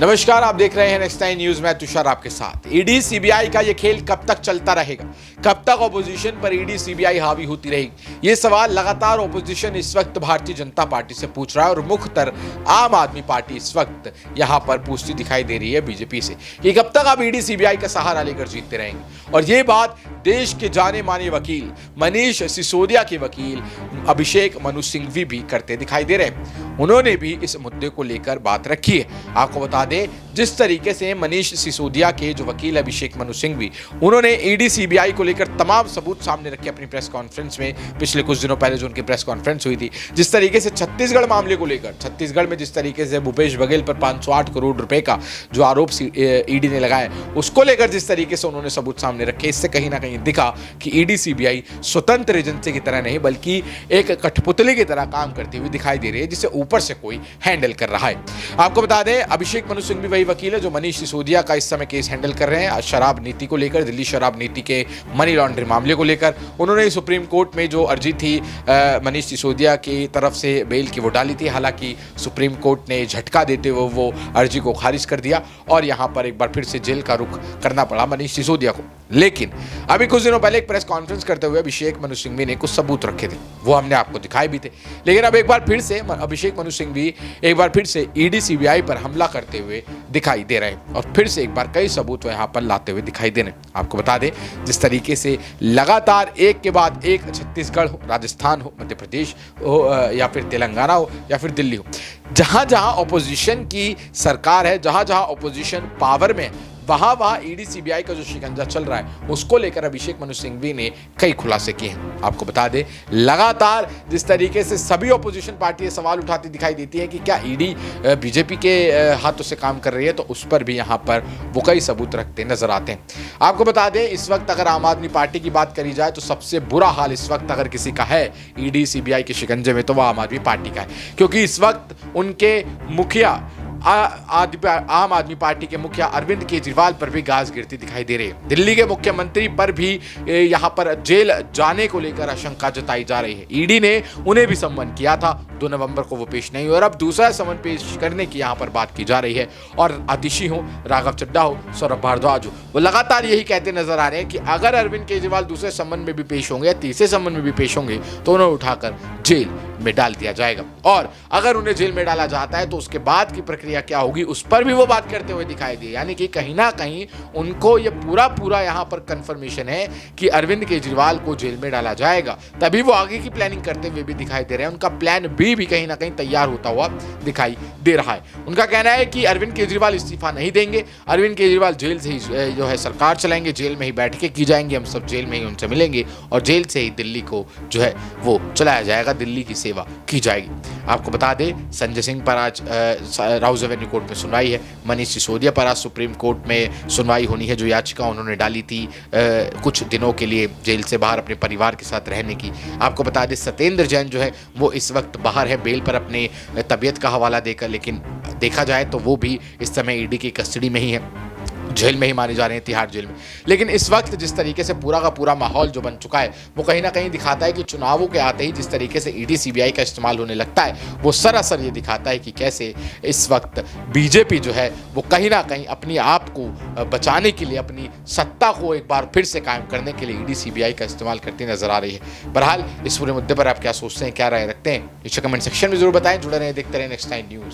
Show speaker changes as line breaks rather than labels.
नमस्कार, आप देख रहे हैं नेक्स्ट टाइम न्यूज। मैं तुषार आपके साथ। ईडी सीबीआई का ये खेल कब तक चलता रहेगा? कब तक ऑपोजिशन पर ईडी सीबीआई हावी होती रहेगी? ये सवाल लगातार ऑपोजिशन इस वक्त भारतीय जनता पार्टी से पूछ रहा है और मुख्यतर आम आदमी पार्टी इस वक्त यहां पर पूछती दिखाई दे रही है बीजेपी से कि कब तक आप ईडी सीबीआई का सहारा लेकर जीतते रहेंगे। और ये बात देश के जाने माने वकील मनीष सिसोदिया के वकील अभिषेक मनु सिंघवी भी करते दिखाई दे रहे हैं। उन्होंने भी इस मुद्दे को लेकर बात रखी है। आपको बता दें, जिस तरीके से मनीष सिसोदिया के जो वकील अभिषेक मनु सिंघवी, उन्होंने ईडी सीबीआई को लेकर तमाम सबूत सामने रखे अपनी प्रेस कॉन्फ्रेंस में। पिछले कुछ दिनों पहले जो उनकी प्रेस कॉन्फ्रेंस हुई थी, जिस तरीके से छत्तीसगढ़ मामले को लेकर, छत्तीसगढ़ में जिस तरीके से भूपेश बघेल पर 508 करोड़ रुपए का जो आरोप ईडी ने लगाया, उसको लेकर जिस तरीके से उन्होंने सबूत सामने रखे, इससे कहीं ना कहीं दिखा कि ईडी सीबीआई स्वतंत्र एजेंसी की तरह नहीं बल्कि एक कठपुतली की तरह काम करती हुई दिखाई दे रही है, जिसे ऊपर से कोई हैंडल कर रहा है। आपको बता दें, अभिषेक मनु सिंघवी वही वकील है जो मनीष सिसोदिया का इस समय केस हैंडल कर रहे हैं शराब नीति को लेकर, दिल्ली शराब नीति के मनी लॉन्ड्रिंग मामले को लेकर। उन्होंने सुप्रीम कोर्ट में जो अर्जी थी मनीष सिसोदिया की तरफ से बेल की, वो डाली थी। हालांकि सुप्रीम कोर्ट ने झटका देते हुए वो अर्जी को खारिज कर दिया और यहां पर एक बार फिर से जेल का रुख करना पड़ा मनीष सिसोदिया को। लेकिन अभी कुछ दिनों पहले एक प्रेस कॉन्फ्रेंस करते हुए अभिषेक मनु सिंघवी ने कुछ सबूत रखे थे, वो हमने आपको दिखाए भी थे। लेकिन अब एक बार फिर से अभिषेक मनु सिंघवी एक बार फिर से ईडी सीबीआई पर हमला करते हुए दिखाई दे रहे हैं और फिर से एक बार कई सबूत यहाँ पर लाते हुए दिखाई दे रहे हैं। आपको बता दें, जिस तरीके से लगातार एक के बाद एक छत्तीसगढ़ हो, राजस्थान हो, मध्य प्रदेश हो या फिर तेलंगाना हो या फिर दिल्ली हो, जहां जहां ऑपोजिशन की सरकार है, जहां जहां ऑपोजिशन पावर में, वहां ईडी सीबीआई का जो शिकंजा चल रहा है, उसको लेकर अभिषेक मनु सिंघवी ने कई खुलासे किए हैं। आपको बता दें, लगातार जिस तरीके से सभी ऑपोजिशन पार्टियां सवाल उठाती दिखाई देती है कि क्या ईडी बीजेपी के हाथों से काम कर रही है, तो उस पर भी यहां पर वो कई सबूत रखते नजर आते हैं। आपको बता दें, इस वक्त अगर आम आदमी पार्टी की बात करी जाए तो सबसे बुरा हाल इस वक्त अगर किसी का है ईडी सीबीआई के शिकंजे में, तो वह आम आदमी पार्टी का है, क्योंकि इस वक्त उनके मुखिया आम आदमी पार्टी के मुखिया अरविंद केजरीवाल पर भी गाज गिरती दिखाई दे रही है। दिल्ली के मुख्यमंत्री पर भी यहां पर जेल जाने को लेकर आशंका जताई जा रही है। ईडी ने उन्हें भी सम्मन किया था, 2 नवंबर को वो पेश नहीं हुए और अब दूसरा सम्मन पेश करने की यहां पर बात की जा रही है। और आतिशी हो, राघव चड्ढा हो, सौरभ भारद्वाज हो, वो लगातार यही कहते नजर आ रहे हैं कि अगर अरविंद केजरीवाल दूसरे सम्मन में भी पेश होंगे या तीसरे सम्मन में भी पेश होंगे तो उन्हें उठाकर जेल में डाल दिया जाएगा। और अगर उन्हें जेल में डाला जाता है तो उसके बाद की प्रक्रिया क्या होगी, उस पर भी वो बात करते हुए दिखाई दिए। यानी कि कहीं ना कहीं उनको ये पूरा यहां पर कंफर्मेशन है कि अरविंद केजरीवाल को जेल में डाला जाएगा, तभी वो आगे की प्लानिंग करते हुए भी दिखाई दे रहे हैं। उनका प्लान बी भी कहीं ना कहीं तैयार होता हुआ दिखाई दे रहा है। उनका कहना है कि अरविंद केजरीवाल इस्तीफा नहीं देंगे, अरविंद केजरीवाल जेल से ही जो है सरकार चलाएंगे, जेल में ही बैठकें की जाएंगी, हम सब जेल में ही उनसे मिलेंगे और जेल से ही दिल्ली को जो है वो चलाया जाएगा, दिल्ली की सेवा की जाएगी। आपको बता दें, संजय सिंह पर आज राउज एवेन्यू कोर्ट में सुनवाई है। मनीष सिसोदिया पर आज सुप्रीम कोर्ट में सुनवाई होनी है, जो याचिका उन्होंने डाली थी कुछ दिनों के लिए जेल से बाहर अपने परिवार के साथ रहने की। आपको बता दें, सत्येंद्र जैन जो है वो इस वक्त बाहर है बेल पर अपने तबीयत का हवाला देकर, लेकिन देखा जाए तो वो भी इस समय ईडी की कस्टडी में ही है, जेल में ही माने जा रहे हैं, तिहाड़ जेल में। लेकिन इस वक्त जिस तरीके से पूरा का पूरा माहौल जो बन चुका है, वो कहीं ना कहीं दिखाता है कि चुनावों के आते ही जिस तरीके से ईडी सीबीआई का इस्तेमाल होने लगता है, वो सरासर ये दिखाता है कि कैसे इस वक्त बीजेपी जो है वो कहीं ना कहीं अपने आप को बचाने के लिए, अपनी सत्ता को एक बार फिर से कायम करने के लिए ईडी सीबीआई का इस्तेमाल करती नजर आ रही है। बहरहाल इस पूरे मुद्दे पर आप क्या सोचते हैं, क्या राय रखते हैं, नीचे कमेंट सेक्शन में जरूर बताएं। जुड़े रहें, देखते रहें नेक्स्ट टाइम न्यूज।